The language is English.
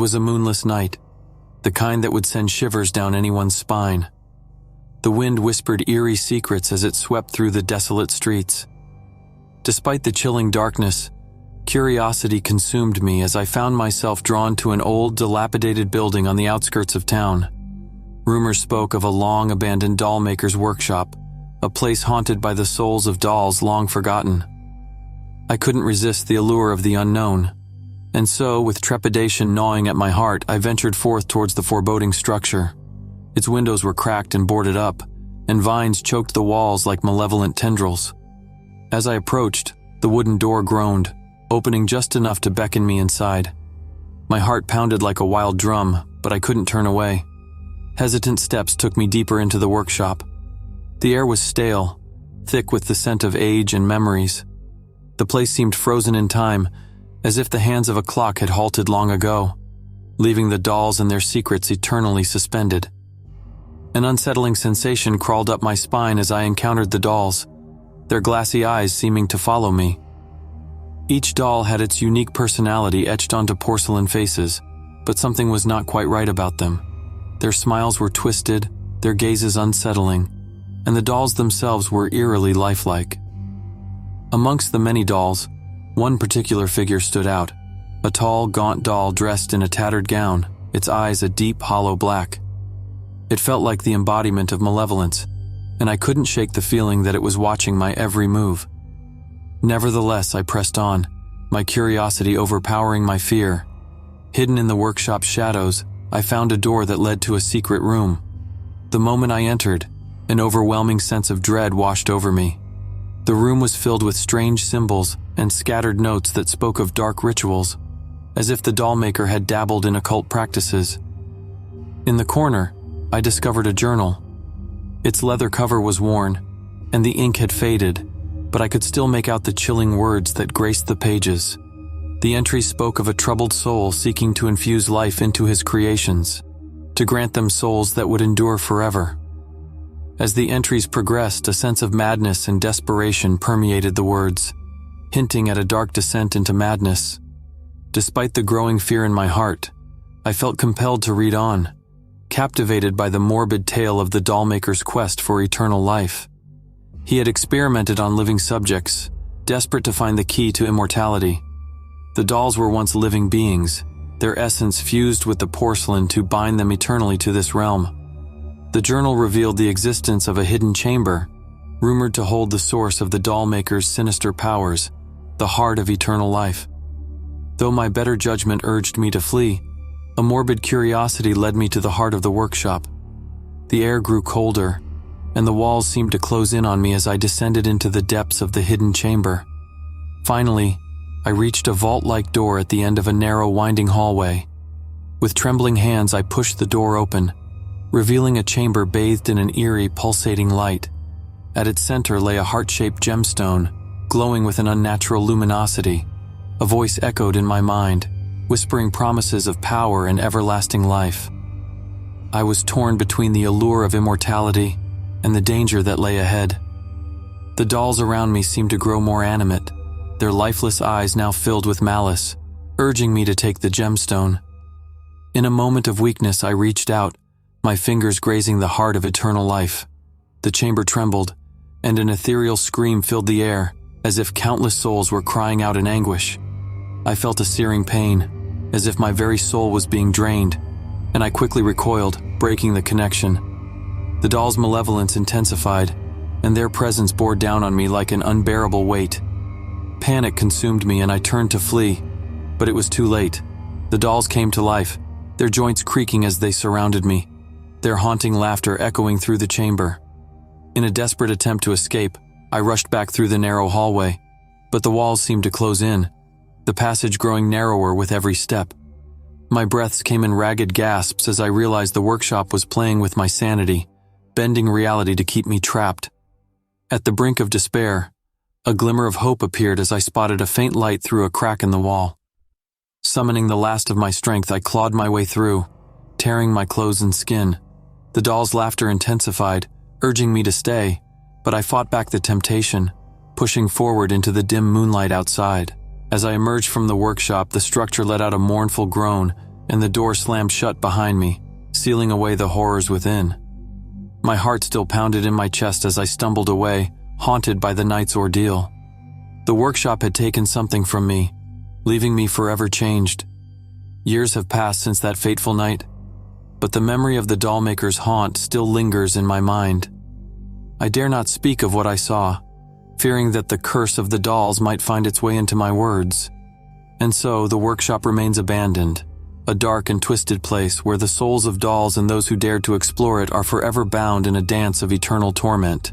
was a moonless night, the kind that would send shivers down anyone's spine. The wind whispered eerie secrets as it swept through the desolate streets. Despite the chilling darkness, curiosity consumed me as I found myself drawn to an old, dilapidated building on the outskirts of town. Rumors spoke of a long-abandoned dollmaker's workshop, a place haunted by the souls of dolls long forgotten. I couldn't resist the allure of the unknown, and so, with trepidation gnawing at my heart, I ventured forth towards the foreboding structure. Its windows were cracked and boarded up, and vines choked the walls like malevolent tendrils. As I approached, the wooden door groaned, opening just enough to beckon me inside. My heart pounded like a wild drum, but I couldn't turn away. Hesitant steps took me deeper into the workshop. The air was stale, thick with the scent of age and memories. The place seemed frozen in time, as if the hands of a clock had halted long ago, leaving the dolls and their secrets eternally suspended. An unsettling sensation crawled up my spine as I encountered the dolls, their glassy eyes seeming to follow me. Each doll had its unique personality etched onto porcelain faces, but something was not quite right about them. Their smiles were twisted, their gazes unsettling, and the dolls themselves were eerily lifelike. Amongst the many dolls, one particular figure stood out, a tall, gaunt doll dressed in a tattered gown, its eyes a deep, hollow black. It felt like the embodiment of malevolence, and I couldn't shake the feeling that it was watching my every move. Nevertheless, I pressed on, my curiosity overpowering my fear. Hidden in the workshop's shadows, I found a door that led to a secret room. The moment I entered, an overwhelming sense of dread washed over me. The room was filled with strange symbols and scattered notes that spoke of dark rituals, as if the dollmaker had dabbled in occult practices. In the corner, I discovered a journal. Its leather cover was worn, and the ink had faded, but I could still make out the chilling words that graced the pages. The entries spoke of a troubled soul seeking to infuse life into his creations, to grant them souls that would endure forever. As the entries progressed, a sense of madness and desperation permeated the words, hinting at a dark descent into madness. Despite the growing fear in my heart, I felt compelled to read on, captivated by the morbid tale of the dollmaker's quest for eternal life. He had experimented on living subjects, desperate to find the key to immortality. The dolls were once living beings, their essence fused with the porcelain to bind them eternally to this realm. The journal revealed the existence of a hidden chamber, rumored to hold the source of the dollmaker's sinister powers, the heart of eternal life. Though my better judgment urged me to flee, a morbid curiosity led me to the heart of the workshop. The air grew colder, and the walls seemed to close in on me as I descended into the depths of the hidden chamber. Finally, I reached a vault-like door at the end of a narrow, winding hallway. With trembling hands, I pushed the door open, revealing a chamber bathed in an eerie, pulsating light. At its center lay a heart-shaped gemstone, glowing with an unnatural luminosity. A voice echoed in my mind, whispering promises of power and everlasting life. I was torn between the allure of immortality and the danger that lay ahead. The dolls around me seemed to grow more animate, their lifeless eyes now filled with malice, urging me to take the gemstone. In a moment of weakness, I reached out, my fingers grazing the heart of eternal life. The chamber trembled, and an ethereal scream filled the air, as if countless souls were crying out in anguish. I felt a searing pain, as if my very soul was being drained, and I quickly recoiled, breaking the connection. The doll's malevolence intensified, and their presence bore down on me like an unbearable weight. Panic consumed me and I turned to flee, but it was too late. The dolls came to life, their joints creaking as they surrounded me, their haunting laughter echoing through the chamber. In a desperate attempt to escape, I rushed back through the narrow hallway, but the walls seemed to close in, the passage growing narrower with every step. My breaths came in ragged gasps as I realized the workshop was playing with my sanity, bending reality to keep me trapped. At the brink of despair, a glimmer of hope appeared as I spotted a faint light through a crack in the wall. Summoning the last of my strength, I clawed my way through, tearing my clothes and skin. The doll's laughter intensified, urging me to stay, but I fought back the temptation, pushing forward into the dim moonlight outside. As I emerged from the workshop, the structure let out a mournful groan, and the door slammed shut behind me, sealing away the horrors within. My heart still pounded in my chest as I stumbled away, haunted by the night's ordeal. The workshop had taken something from me, leaving me forever changed. Years have passed since that fateful night, but the memory of the Dollmaker's haunt still lingers in my mind. I dare not speak of what I saw, fearing that the curse of the dolls might find its way into my words. And so the workshop remains abandoned, a dark and twisted place where the souls of dolls and those who dared to explore it are forever bound in a dance of eternal torment.